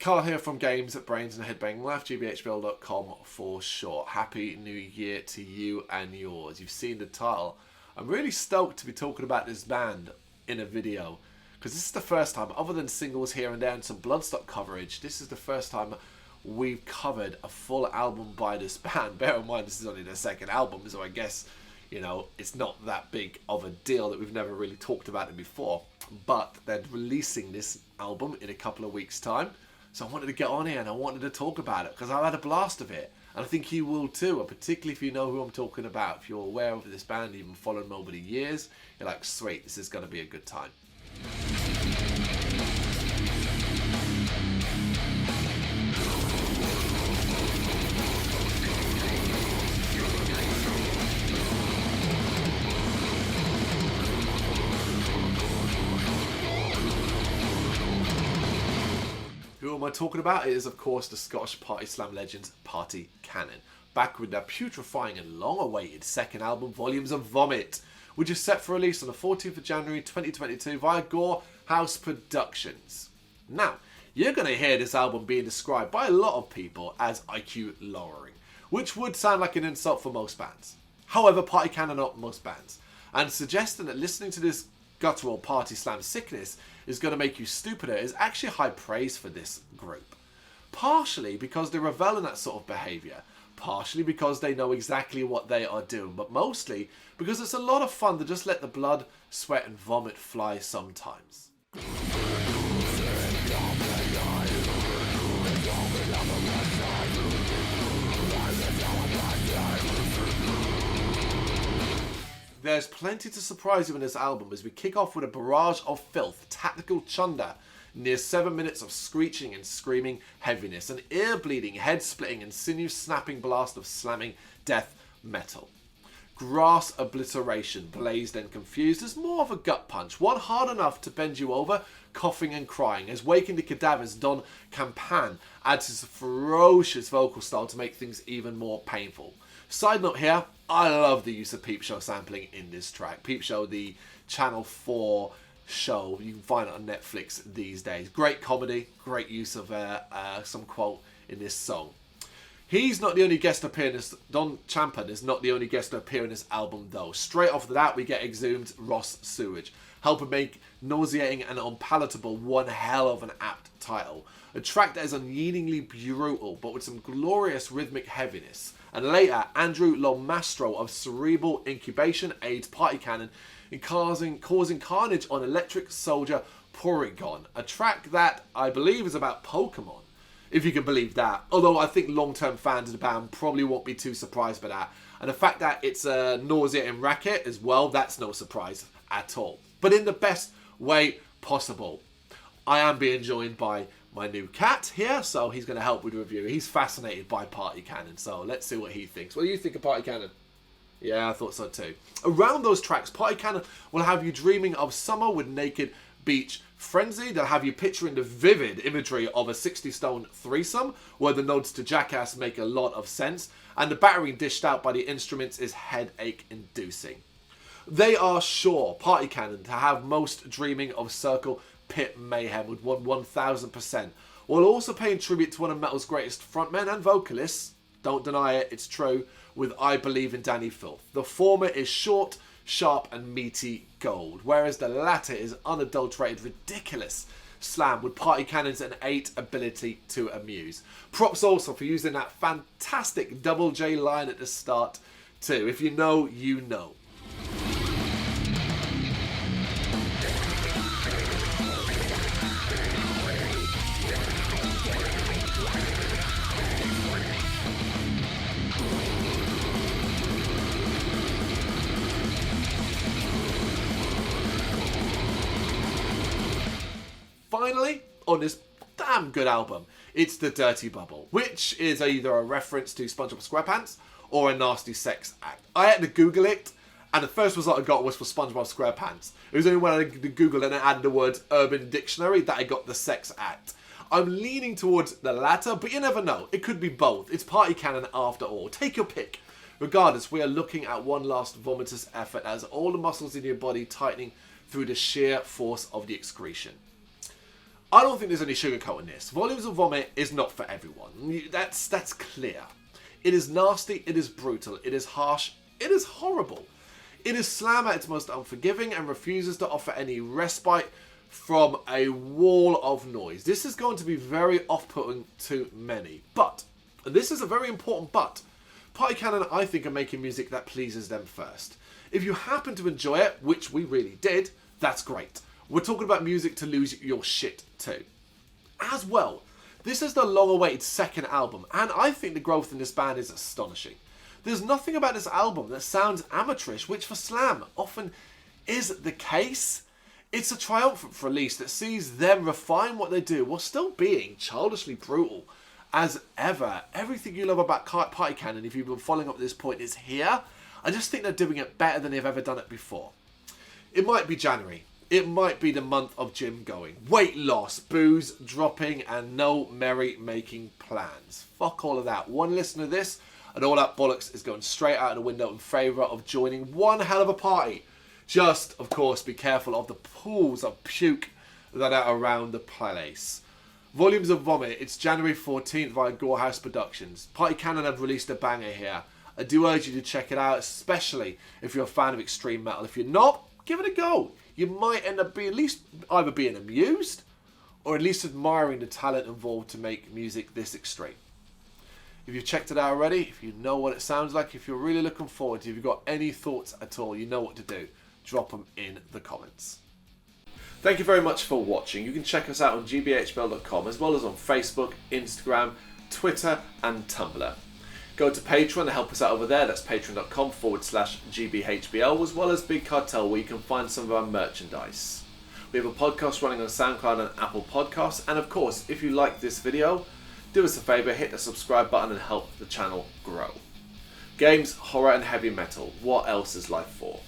Carl here from Games at Brrraaains A Head-Banging Life, gbhblofficial.com for short. Happy New Year to you and yours. You've seen the title. I'm really stoked to be talking about this band in a video, because this is the first time, other than singles here and there and some Bloodstock coverage, this is the first time we've covered a full album by this band. Bear in mind, this is only their second album, so I guess, you know, it's not that big of a deal that we've never really talked about it before. But they're releasing this album in a couple of weeks' time. So I wanted to get on here and I wanted to talk about it because I've had a blast of it. And I think you will too, and particularly if you know who I'm talking about. If you're aware of this band, you've been following them over the years, you're like, sweet, this is going to be a good time. Who am I talking about? It is, of course, the Scottish party slam legends Party Cannon, back with their putrefying and long-awaited second album, Volumes of Vomit, which is set for release on the 14th of January 2022 via Gore House Productions. Now, you're going to hear this album being described by a lot of people as IQ lowering, which would sound like an insult for most bands. However, Party Cannon are not most bands, and suggesting that listening to this guttural party slam sickness is going to make you stupider is actually high praise for this group. Partially because they revel in that sort of behaviour, partially because they know exactly what they are doing, but mostly because it's a lot of fun to just let the blood, sweat and vomit fly sometimes. There's plenty to surprise you in this album as we kick off with a barrage of filth, tactical Chunder, near 7 minutes of screeching and screaming heaviness, an ear-bleeding, head-splitting and sinew-snapping blast of slamming death metal. Grass Obliteration, blazed and confused, is more of a gut punch, one hard enough to bend you over, coughing and crying, as Waking the Cadaver's Don Campan adds his ferocious vocal style to make things even more painful. Side note here, I love the use of Peep Show sampling in this track. Peep Show, the Channel 4 show, you can find it on Netflix these days. Great comedy, great use of some quote in this song. He's not the only guest to appear in this. Don Campan is not the only guest to appear in this album though. Straight off of that, we get exhumed Ross Sewage, helping make nauseating and unpalatable one hell of an apt title. A track that is unyieldingly brutal, but with some glorious rhythmic heaviness. And later, Andrew Lomastro of Cerebral Incubation aids Party Cannon in causing carnage on Electric Soldier Porygon, a track that I believe is about Pokemon, if you can believe that. Although I think long-term fans of the band probably won't be too surprised by that. And the fact that it's a nauseating racket as well, that's no surprise at all. But in the best way possible. I am being joined by my new cat here, so he's going to help with the review. He's fascinated by Party Cannon, so let's see what he thinks. What do you think of Party Cannon? Yeah, I thought so too. Around those tracks, Party Cannon will have you dreaming of summer with naked beach frenzy. They'll have you picturing the vivid imagery of a 60-stone threesome, where the nods to Jackass make a lot of sense, and the battering dished out by the instruments is headache-inducing. They are sure, Party Cannon, to have most dreaming of Circle Pit Mayhem with 1000%, while also paying tribute to one of metal's greatest frontmen and vocalists, don't deny it, it's true, with I Believe in Danny Filth. The former is short, sharp and meaty gold, whereas the latter is unadulterated, ridiculous slam with Party Cannon's innate ability to amuse. Props also for using that fantastic double J line at the start too. If you know, you know. Finally, on this damn good album, it's The Dirty Bubble, which is either a reference to SpongeBob SquarePants or a nasty sex act. I had to Google it, and the first result I got was for SpongeBob SquarePants. It was only when I Googled and I added the word Urban Dictionary that I got the sex act. I'm leaning towards the latter, but you never know. It could be both. It's Party Cannon after all. Take your pick. Regardless, we are looking at one last vomitous effort as all the muscles in your body tightening through the sheer force of the excretion. I don't think there's any sugarcoating this. Volumes of Vomit is not for everyone. That's clear. It is nasty, it is brutal, it is harsh, it is horrible. It is slam at its most unforgiving and refuses to offer any respite from a wall of noise. This is going to be very off-putting to many. But, and this is a very important but, Party Cannon, I think, are making music that pleases them first. If you happen to enjoy it, which we really did, that's great. We're talking about music to lose your shit to. As well, this is the long-awaited second album, and I think the growth in this band is astonishing. There's nothing about this album that sounds amateurish, which for Slam often is the case. It's a triumphant release that sees them refine what they do while still being childishly brutal as ever. Everything you love about Party Cannon, if you've been following up at this point, is here. I just think they're doing it better than they've ever done it before. It might be January. It might be the month of gym going, weight loss, booze dropping, and no merry-making plans. Fuck all of that. One listen to this, and all that bollocks is going straight out of the window in favour of joining one hell of a party. Just, of course, be careful of the pools of puke that are around the place. Volumes of Vomit, it's January 14th via Gore House Productions. Party Cannon have released a banger here. I do urge you to check it out, especially if you're a fan of extreme metal. If you're not, give it a go. You might end up being at least either being amused or at least admiring the talent involved to make music this extreme. If you've checked it out already, if you know what it sounds like, if you're really looking forward to it, if you've got any thoughts at all, you know what to do. Drop them in the comments. Thank you very much for watching. You can check us out on gbhbl.com as well as on Facebook, Instagram, Twitter and Tumblr. Go to Patreon and help us out over there. That's patreon.com/gbhbl, as well as Big Cartel, where you can find some of our merchandise. We have a podcast running on SoundCloud and Apple Podcasts. And of course, if you like this video, do us a favour, hit the subscribe button and help the channel grow. Games, horror and heavy metal. What else is life for?